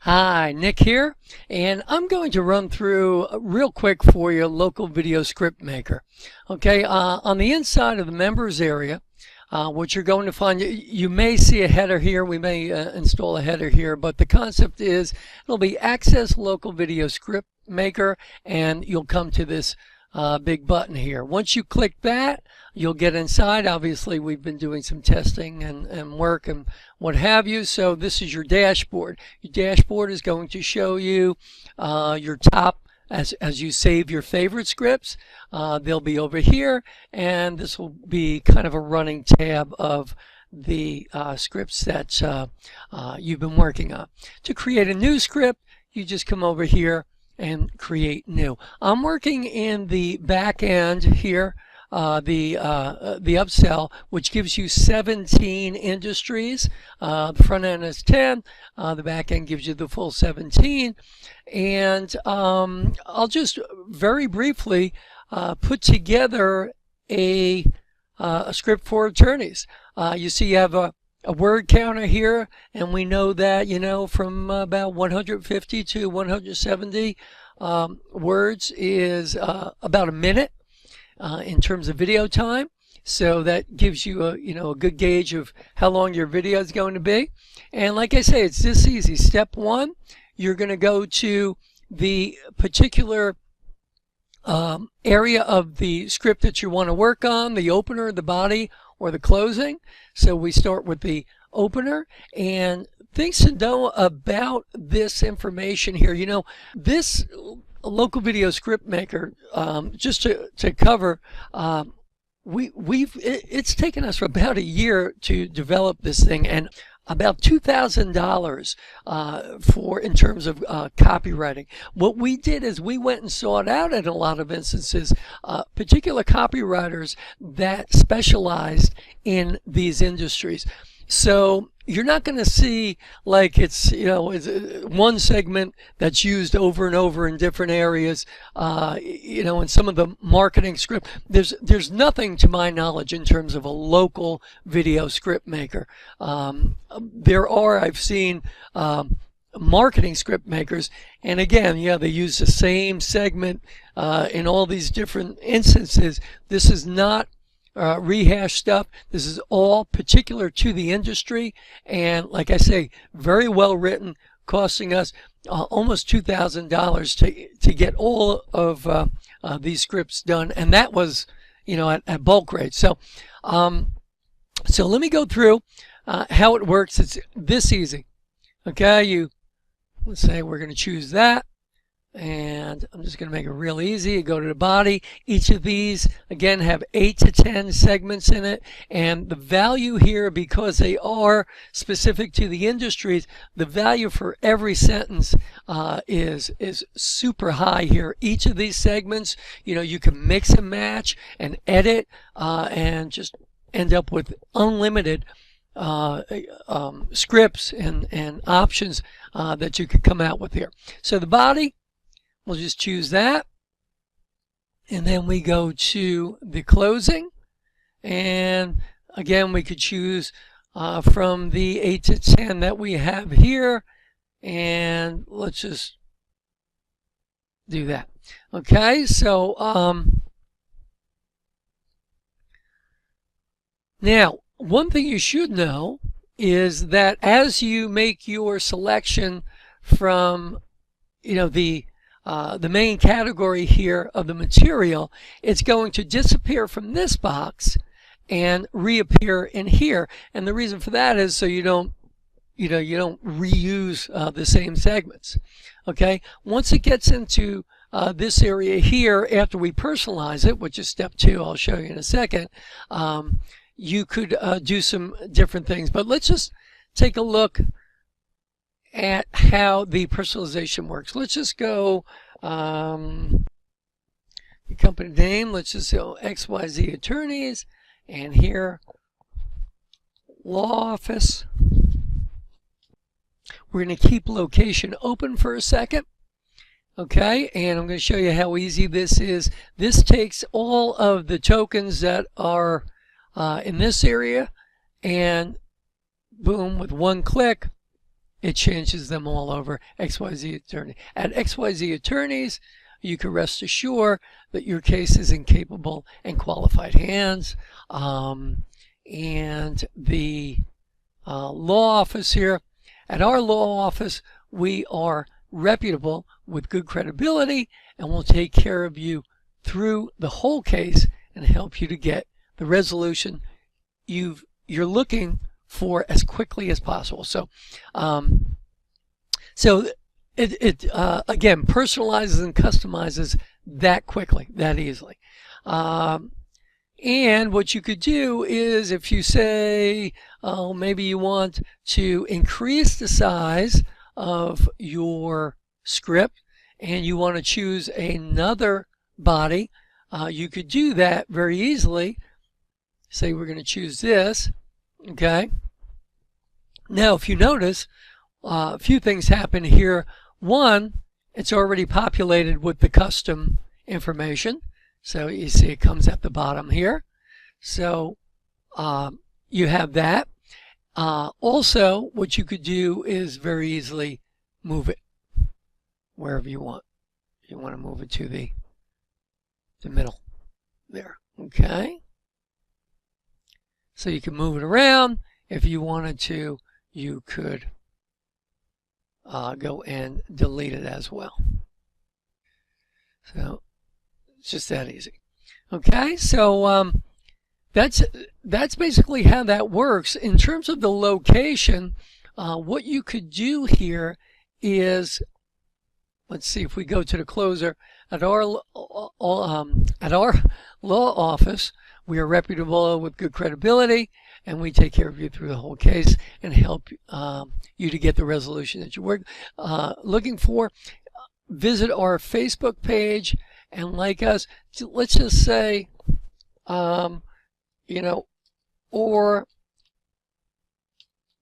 Hi, Nick here, and I'm going to run through real quick for you local video script maker. Okay, on the inside of the members area, what you're going to find, you may see a header here, we may install a header here, but the concept is it'll be access local video script maker, and you'll come to this big button here. Once you click that, you'll get inside. Obviously, we've been doing some testing and work and what have you. So this is your dashboard. Your dashboard is going to show you your top, as you save your favorite scripts. They'll be over here, and this will be kind of a running tab of the scripts that you've been working on. To create a new script, you just come over here and create new. I'm working in the back end here, the upsell, which gives you 17 industries. The front end is 10. The back end gives you the full 17. And I'll just very briefly put together a script for attorneys. You see you have a word counter here, and we know that, from about 150 to 170 words is about a minute in terms of video time. So that gives you a good gauge of how long your video is going to be. And like I say, it's this easy. Step one, you're going to go to the particular area of the script that you want to work on, the opener, the body, or the closing. So we start with the opener, and things to know about this information here. This local video script maker, just to cover, it's taken us about a year to develop this thing, and about $2,000 in terms of copywriting. What we did is we went and sought out in a lot of instances particular copywriters that specialized in these industries. So you're not going to see like it's one segment that's used over and over in different areas. In some of the marketing script, there's nothing to my knowledge in terms of a local video script maker. I've seen marketing script makers, and again, they use the same segment in all these different instances. This is not rehash stuff. This is all particular to the industry, and like I say, very well written, costing us almost $2,000 to get all of these scripts done, and that was at bulk rate. So let me go through how it works. It's this easy. Okay, let's say we're going to choose that, and I'm just going to make it real easy. You go to the body. Each of these, again, have 8 to 10 segments in it, and the value here, because they are specific to the industries, the value for every sentence is super high here. Each of these segments, you can mix and match and edit and just end up with unlimited scripts and options that you could come out with here. So the body, we'll just choose that, and then we go to the closing, and again we could choose from the 8 to 10 that we have here, and let's just do that. Okay, so now one thing you should know is that as you make your selection from the main category here of the material, it's going to disappear from this box and reappear in here. And the reason for that is so you don't reuse the same segments. Okay, once it gets into this area here, after we personalize it, which is step 2, I'll show you in a second, you could do some different things. But let's just take a look at how the personalization works. Let's just go the company name. Let's just go XYZ Attorneys, and here law office. We're going to keep location open for a second. Okay, and I'm going to show you how easy this is. This takes all of the tokens that are in this area, and boom, with one click, it changes them all over XYZ Attorney. At XYZ Attorneys, you can rest assured that your case is in capable and qualified hands. And the law office here, at our law office, we are reputable with good credibility, and we'll take care of you through the whole case and help you to get the resolution you're looking for as quickly as possible. So, it again personalizes and customizes that quickly, that easily. And what you could do is, if you say, oh, maybe you want to increase the size of your script and you want to choose another body, you could do that very easily. Say we're going to choose this. Okay. Now, if you notice, a few things happen here. One, it's already populated with the custom information. So you see it comes at the bottom here. So you have that. Also, what you could do is very easily move it wherever you want. You want to move it to the middle there. Okay. So you can move it around. If you wanted to, you could go and delete it as well. So it's just that easy. Okay, so that's basically how that works. In terms of the location, what you could do here is, let's see, if we go to the closer, at our law office, we are reputable with good credibility, and we take care of you through the whole case and help you to get the resolution that you're looking for. Visit our Facebook page and like us. Let's just say, you know, or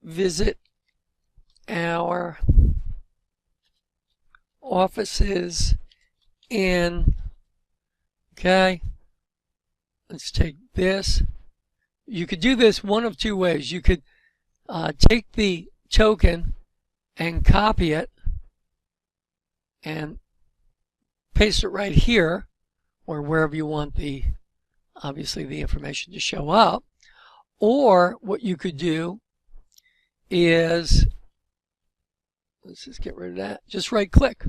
visit our offices in, okay, let's take this. You could do this one of two ways. You could take the token and copy it and paste it right here, or wherever you want the, obviously, the information to show up. Or what you could do is, let's just get rid of that, just right click.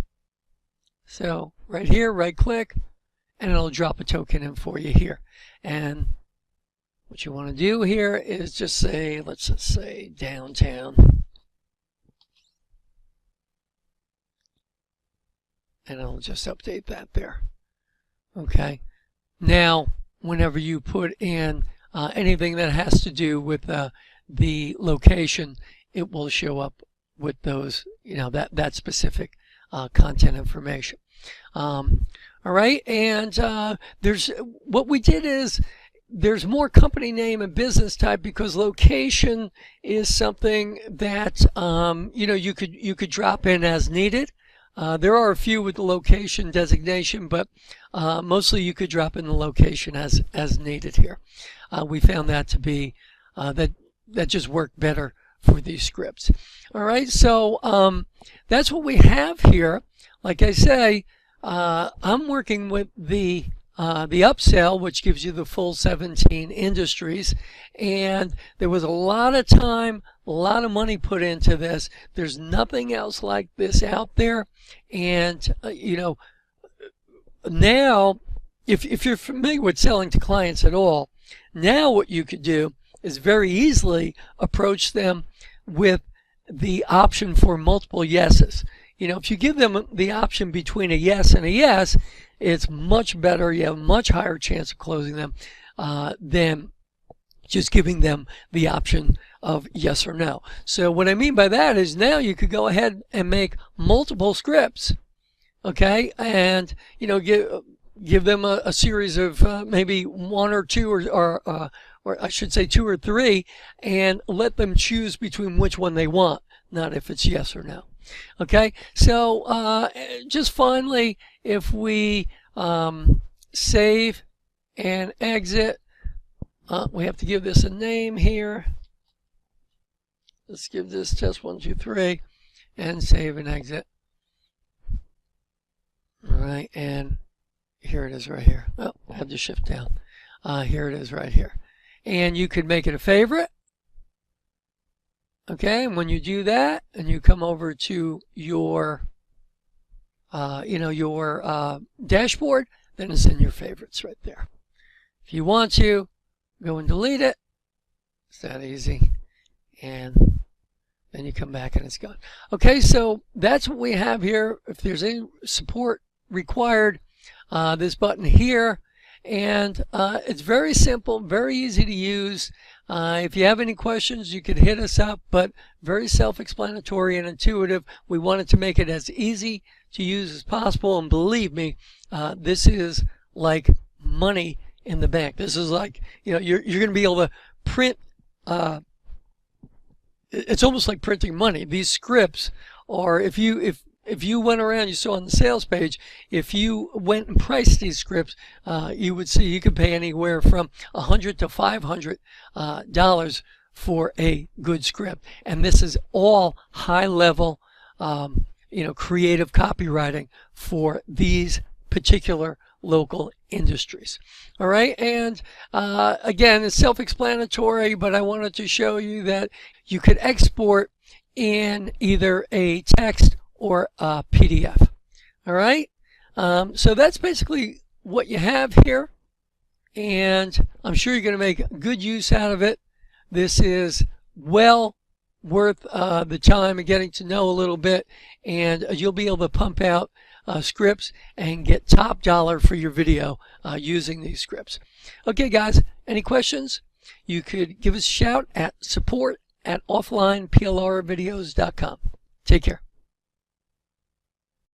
So right here, right click, and it'll drop a token in for you here. And what you want to do here is just say, let's just say downtown. And I'll just update that there. Okay. Now, whenever you put in anything that has to do with the location, it will show up with those, you know, that specific content information. All right. And there's, what we did is, there's more company name and business type, because location is something that you know, you could drop in as needed. There are a few with the location designation, but mostly you could drop in the location as needed here. We found that to be that just worked better for these scripts. All right, so that's what we have here. Like I say, I'm working with the upsell, which gives you the full 17 industries, and there was a lot of time, a lot of money put into this. There's nothing else like this out there. And you know, now if you're familiar with selling to clients at all, now what you could do is very easily approach them with the option for multiple yeses. You know, if you give them the option between a yes and a yes, it's much better. You have a much higher chance of closing them than just giving them the option of yes or no. So what I mean by that is, now you could go ahead and make multiple scripts, okay, and you know, give them a series of maybe one or two, or I should say 2 or 3, and let them choose between which one they want, not if it's yes or no. Okay, so just finally, if we save and exit, we have to give this a name here. Let's give this test 1, 2, 3. and save and exit. All right, and here it is right here. Oh, I have to shift down. Here it is right here. And you could make it a favorite. Okay, and when you do that, and you come over to your, your dashboard, then it's in your favorites right there. If you want to, go and delete it. It's that easy. And then you come back and it's gone. Okay, so that's what we have here. If there's any support required, this button here, and it's very simple, very easy to use. If you have any questions, you can hit us up, but very self-explanatory and intuitive. We wanted to make it as easy to use as possible, and believe me, this is like money in the bank. This is like, you're going to be able to print. It's almost like printing money. These scripts, or if you went around, you saw on the sales page, if you went and priced these scripts, you would see you could pay anywhere from $100 to $500 for a good script. And this is all high level, creative copywriting for these particular local industries. All right, and again, it's self-explanatory, but I wanted to show you that you could export in either a text or a PDF. All right, so that's basically what you have here, and I'm sure you're going to make good use out of it. This is well worth the time of getting to know a little bit, and you'll be able to pump out scripts and get top dollar for your video using these scripts. Okay, guys, any questions? You could give us a shout at support@offlineplrvideos.com. Take care.